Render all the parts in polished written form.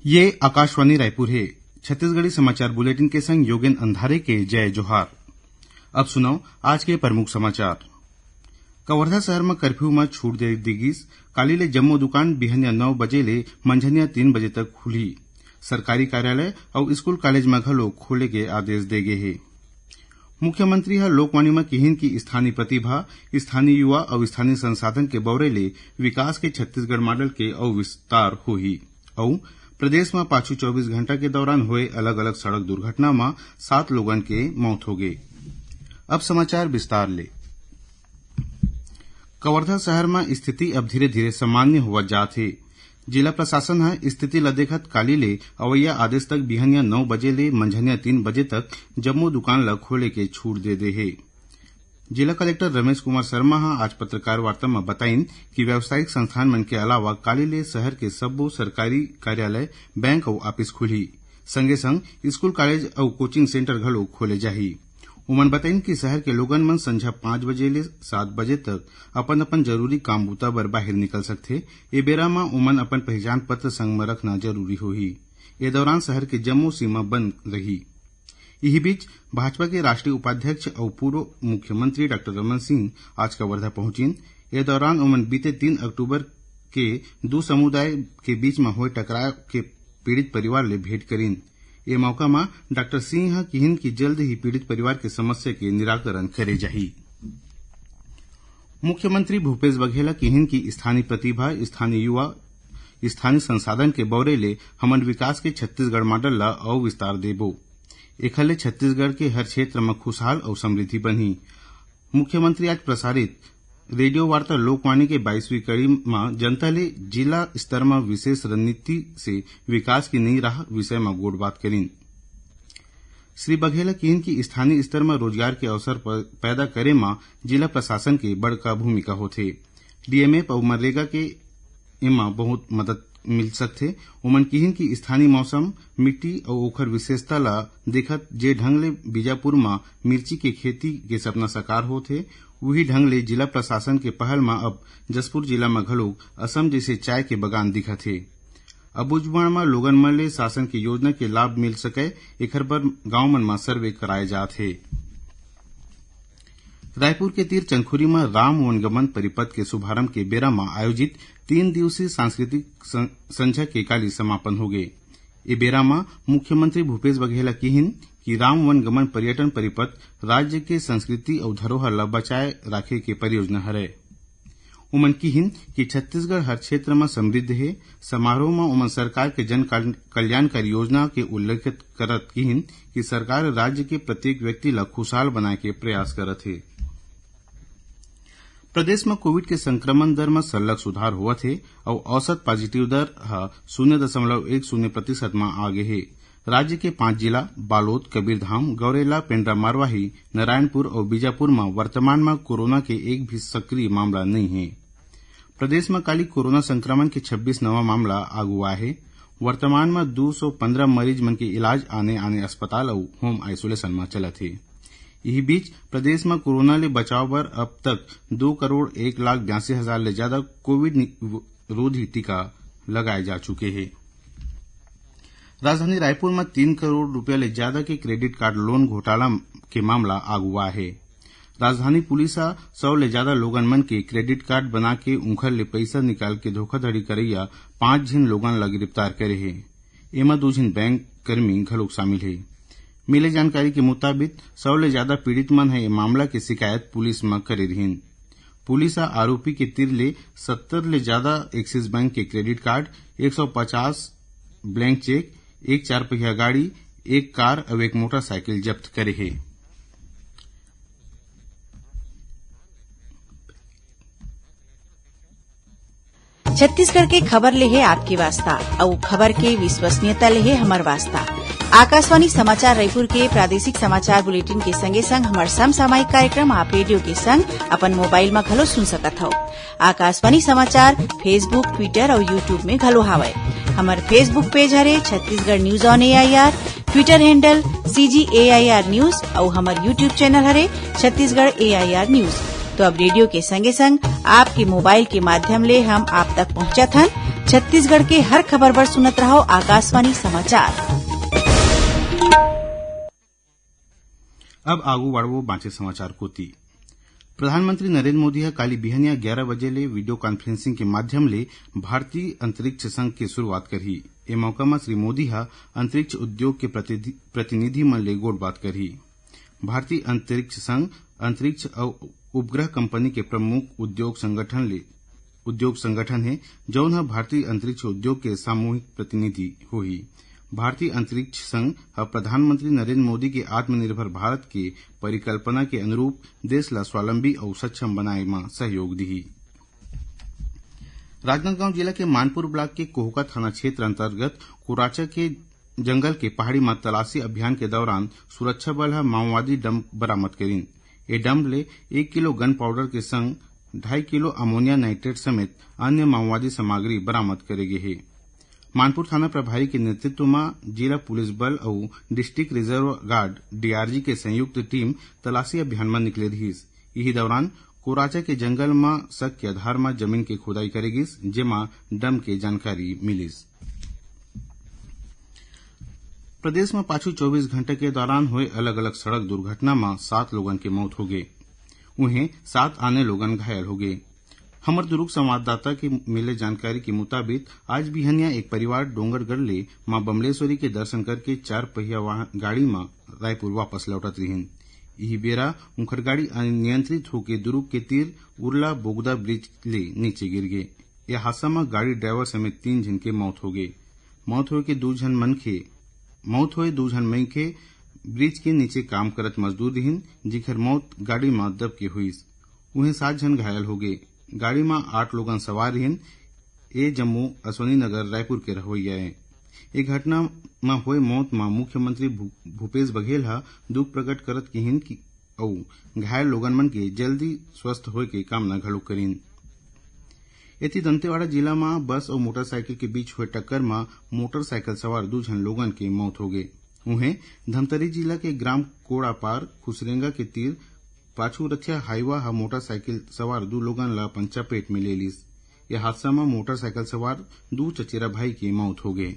ये आकाशवाणी रायपुर है। छत्तीसगढ़ी समाचार बुलेटिन के संग योगेंद्र अंधारे के जय जोहार। अब सुनो आज के प्रमुख समाचार। कवर्धा शहर में कर्फ्यू में छूट दे दी गिस। काली ले जम्मो दुकान बिहनिया 9 बजे ले मंझनिया 3 बजे तक खुली। सरकारी कार्यालय और स्कूल कॉलेज में घलो खोले के आदेश दे गए है। मुख्यमंत्री ह लोकवाणी में किहिन की स्थानीय प्रतिभा, स्थानीय युवा और स्थानीय संसाधन के बौरे ले विकास के छत्तीसगढ़ मॉडल के और विस्तार होही। और प्रदेश में पाछू 24 घंटा के दौरान हुए अलग अलग सड़क दुर्घटना में 7 लोगन के मौत हो गई। अब समाचार विस्तार ले। कवर्धा शहर में स्थिति अब धीरे धीरे सामान्य होवत जात है। जिला प्रशासन है स्थिति ल देखत काली ले अवैया आदेश तक बिहनिया 9 बजे ले मंझनिया 3 बजे तक जम्मो दुकान ल खोले के छूट दे दे है। जिला कलेक्टर रमेश कुमार शर्मा आज पत्रकार वार्ता में बताइन कि व्यावसायिक संस्थान मन के अलावा काली ले शहर के सब्बो सरकारी कार्यालय, बैंक और ऑफिस खुली। संगे संग स्कूल, कॉलेज और कोचिंग सेंटर घलो खोले जाही। उमन बताइन कि शहर के लोगन मन संझा 5 बजे ले 7 बजे तक अपन अपन जरूरी काम बूता बर बाहर निकल सकथे। ए बेरा में उमन अपन पहचान पत्र संग में रखना जरूरी होही। ए दौरान शहर के जम्मो सीमा बंद रही। यही बीच भाजपा के राष्ट्रीय उपाध्यक्ष और पूर्व मुख्यमंत्री डॉक्टर रमन सिंह आज कवर्धा पहुंचिन। ए दौरान उमन बीते 3 अक्टूबर के दो समुदाय के बीच में हुए टकराव के पीड़ित परिवार ले भेंट करीन। ए मौका में डॉक्टर सिंह किहिन की जल्द ही पीड़ित परिवार के समस्या के निराकरण करे जाही। मुख्यमंत्री भूपेश बघेल किहिन की स्थानीय प्रतिभा, स्थानीय युवा, स्थानीय संसाधन के बौरे ले हमन विकास के छत्तीसगढ़ मॉडल ला और विस्तार देबो। एखले छत्तीसगढ़ के हर क्षेत्र में खुशहाल और समृद्धि बनी। मुख्यमंत्री आज प्रसारित रेडियो वार्ता लोकवाणी के 22वीं कड़ी में जनता ले जिला स्तर में विशेष रणनीति से विकास की नई राह विषय में गोड़ बात करीन। श्री बघेल किहिन की स्थानीय स्तर में रोजगार के अवसर पैदा करे में जिला प्रशासन के बड़का भूमिका होथे। डीएमएफ और मनरेगा के एमा बहुत मदद मिल सकथे। उमन किहिन की स्थानीय मौसम, मिट्टी और ओखर विशेषता ला देखत जे ढंग ले बीजापुर में मिर्ची के खेती के सपना साकार होथे, वही ढंग ले जिला प्रशासन के पहल में अब जसपुर जिला में घलो असम जैसे चाय के बगान दिखत हे। अबुझमाड़ में लोगन मन ले शासन के योजना के लाभ मिल सके, एखर बर गांव मन में सर्वे कराए जात हे। रायपुर के तीर चंखुरी में राम वनगमन परिपथ के शुभारंभ के बेरा में आयोजित 3 दिवसीय सांस्कृतिक संध्या के काली समापन हो गए। ए बेरा में मुख्यमंत्री भूपेश बघेल किहिन कि राम वनगमन पर्यटन परिपथ राज्य के संस्कृति और धरोहर ला बचाए राखे के परियोजना हरे। उमन किहिन कि छत्तीसगढ़ हर क्षेत्र में समृद्ध है। समारोह में उमन सरकार के जन कल्याणकारी योजना के उल्लेख करत किहिन कि सरकार राज्य के प्रत्येक व्यक्ति ला खुशहाल बनाए के प्रयास करत है। प्रदेश में कोविड के संक्रमण दर में सरलग सुधार होवत है और औसत पॉजिटिव दर 0.10% में आगे है। राज्य के 5 जिला बालोद, कबीरधाम, गौरेला, पेंड्रा मारवाही, नारायणपुर और बीजापुर में वर्तमान में कोरोना के एक भी सक्रिय मामला नहीं है। प्रदेश में काली कोरोना संक्रमण के 26 नवा मामला आगुआ है। वर्तमान में 215 मरीज मन के इलाज आने अस्पताल और होम आइसोलेशन में चलत है। यही बीच प्रदेश में कोरोना ले बचाव बर अब तक 2,01,82,000 ले ज्यादा कोविड रोधी टीका लगाए जा चुके हैं। राजधानी रायपुर में 3 करोड़ रुपया ले ज्यादा के क्रेडिट कार्ड लोन घोटाला के मामला आगुआ है। राजधानी पुलिस 100 ले ज्यादा लोगन मन के क्रेडिट कार्ड बना के उनखर ले पैसा निकाल के धोखाधड़ी करैया 5 झिन लोगन ला गिरफ्तार करे है। एमा 2 झिन बैंक कर्मी घलोक शामिल है। मिले जानकारी के मुताबिक 100 ले ज्यादा पीड़ित मन है मामला की शिकायत पुलिस में करे रहीन। पुलिस आरोपी के तीर ले 70 ले ज्यादा एक्सिस बैंक के क्रेडिट कार्ड, 150 ब्लैंक चेक, 1 4 पहिया गाड़ी, 1 कार और 1 मोटरसाइकिल जब्त करे है। छत्तीसगढ़ के खबर ले है आपकी वास्ता और खबर के विश्वसनीयता ले है हमार वास्ता। आकाशवाणी समाचार रायपुर के प्रादेशिक समाचार बुलेटिन के संगे संग हमार समसामयिक कार्यक्रम आप रेडियो के संग अपन मोबाइल में घलो सुन सकत हो। आकाशवाणी समाचार फेसबुक, ट्विटर और यूट्यूब में घलो हावय। हमार फेसबुक पेज हरे Chhattisgarh news on AIR, Twitter handle CGAIR news और हमार यूट्यूब चैनल हरे छत्तीसगढ़ AIR न्यूज। तो अब रेडियो के संगे संग आपके मोबाइल के माध्यम ले हम आप तक पहुंचत हन। छत्तीसगढ़ के हर खबर पर सुनत रहो आकाशवाणी समाचार। अब आगू बढ़ो बाँचे समाचार कोती। प्रधानमंत्री नरेंद्र मोदी हा काली बिहनिया 11 बजे ले वीडियो कॉन्फ्रेंसिंग के माध्यम ले भारतीय अंतरिक्ष संघ की शुरुआत करही। ए मौका में श्री मोदी हा अंतरिक्ष उद्योग के प्रतिनिधि मन ले गोठ बात करही। भारतीय अंतरिक्ष संघ अंतरिक्ष और उपग्रह कंपनी के प्रमुख उद्योग संगठन है, जौन हा भारतीय अंतरिक्ष उद्योग के सामूहिक प्रतिनिधि होही। भारतीय अंतरिक्ष संघ प्रधानमंत्री नरेंद्र मोदी के आत्मनिर्भर भारत के परिकल्पना के अनुरूप देश ला स्वावलंबी और सक्षम बनाए में सहयोग दी। राजनांदगांव जिला के मानपुर ब्लॉक के कोहका थाना क्षेत्र अंतर्गत कुराचा के जंगल के पहाड़ी में तलाशी अभियान के दौरान सुरक्षा बल माओवादी डंप बरामद करीन। ये डंप ले 1 किलो गन पाउडर के संग 2.5 किलो अमोनिया नाइट्रेट समेत अन्य माओवादी सामग्री बरामद करे गए है। मानपुर थाना प्रभारी के नेतृत्व में जिला पुलिस बल और डिस्ट्रिक्ट रिजर्व गार्ड डीआरजी के संयुक्त टीम तलाशी अभियान में निकले रहीस। यही दौरान कोराचा के जंगल में शक के आधार में जमीन के खुदाई करेगिस, जेमा डंप के जानकारी मिलिस। प्रदेश में पाछू 24 घंटे के दौरान हुए अलग अलग सड़क दुर्घटना में 7 लोगन के मौत हो गए, उन्हें 7 अन्य लोगन घायल हो गए। हमर दुर्ग संवाददाता के मिले जानकारी के मुताबिक आज बिहनिया एक परिवार डोंगरगढ़ ले मां बमलेश्वरी के दर्शन करके 4 पहिया गाड़ी में रायपुर वापस लौटत रहीन। यही बेरा उनकर गाड़ी अनियंत्रित होकर दुर्ग के तीर उरला बोगदा ब्रिज ले नीचे गिर गए। यह हादसा में गाड़ी ड्राइवर समेत 3 जन के मौत हो गए। मौत हुए 2 जन मनखे ब्रिज के नीचे काम करत मजदूर रहीन, जिकर मौत गाड़ी में दब के हुई। उन्हें 7 जन घायल हो गए। गाड़ी में 8 लोगन सवार रहीन। ए जम्मू अश्वनी नगर रायपुर के रहोइया है। एक घटना में हुए मौत में मुख्यमंत्री भूपेश बघेल हा दुख प्रकट करत किहिन कि और घायल लोगन मन के जल्दी स्वस्थ होए के कामना घलो करीन। एती दंतेवाड़ा जिला में बस और मोटरसाइकिल के बीच हुए टक्कर में मोटरसाइकिल सवार 2 जन लोगन के मौत हो गए। उन्हें धमतरी जिला के ग्राम कोड़ा पार खुसरेंगा के तीर पाछू रथिया हाईवा हा मोटरसाइकिल सवार 2 लोगन ला अपन चपेट में ले लीस। यह हादसा में मोटरसाइकिल सवार 2 चचेरा भाई की मौत हो गए।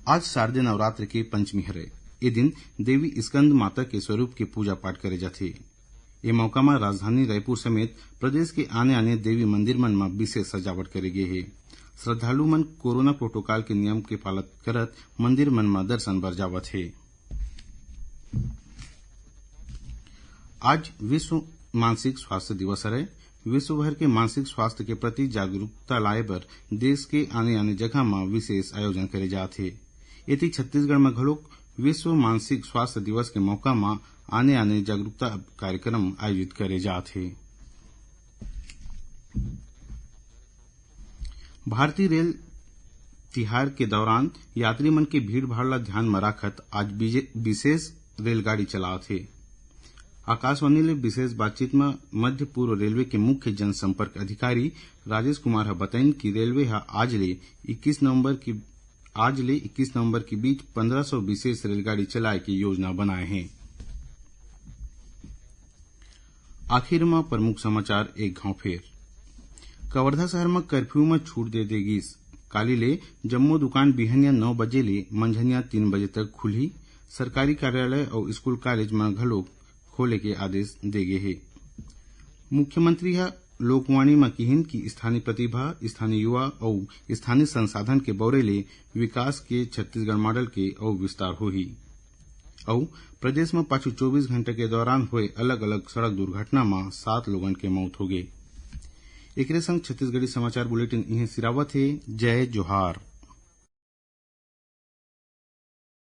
आज शारदीय नवरात्र के पंचमी हरे। ये दिन देवी स्कंद माता के स्वरूप के पूजा पाठ करे जाथे। ये मौका में राजधानी रायपुर समेत प्रदेश के आने देवी मंदिर मन में विशेष सजावट करे गए है। श्रद्धालु मन कोरोना प्रोटोकॉल के नियम के पालन करत मंदिर मन में दर्शन बर जावत है। आज विश्व मानसिक स्वास्थ्य दिवस है। विश्व भर के मानसिक स्वास्थ्य के प्रति जागरूकता लाए बर देश के आने जगह में विशेष आयोजन करे जाते। इति छत्तीसगढ़ में घलोक विश्व मानसिक स्वास्थ्य दिवस के मौका में आने जागरूकता कार्यक्रम आयोजित करे जाते। भारतीय रेल तिहार के दौरान यात्री मन के भीड़ भाड़ ला ध्यान में राखत आज विशेष रेलगाड़ी चलावत है। आकाशवाणी ले विशेष बातचीत में मध्य पूर्व रेलवे के मुख्य जनसंपर्क अधिकारी राजेश कुमार बताइन कि रेलवे आज ले 21 नवंबर के बीच 1500 विशेष रेलगाड़ी चलाए की योजना बनाए हैं। आखिर में प्रमुख समाचार एक घाव फेर। कवर्धा शहर में कर्फ्यू में छूट दे देगी। काली ले जम्मो दुकान बिहनिया 9 बजे ले मंझनिया 3 बजे तक खुली। सरकारी कार्यालय और स्कूल कॉलेज में घलो खोले के आदेश दे गए है। मुख्यमंत्री लोकवाणी में किहिन की स्थानीय प्रतिभा, स्थानीय युवा और स्थानीय संसाधन के बौरे ले विकास के छत्तीसगढ़ मॉडल के और विस्तार होही। और प्रदेश में पाछू 24 घंटे के दौरान हुए अलग अलग सड़क दुर्घटना में 7 लोगन के मौत हो गए। एकरे संग छत्तीसगढ़ी समाचार बुलेटिन इन्हें सिरावत है। जय जोहार।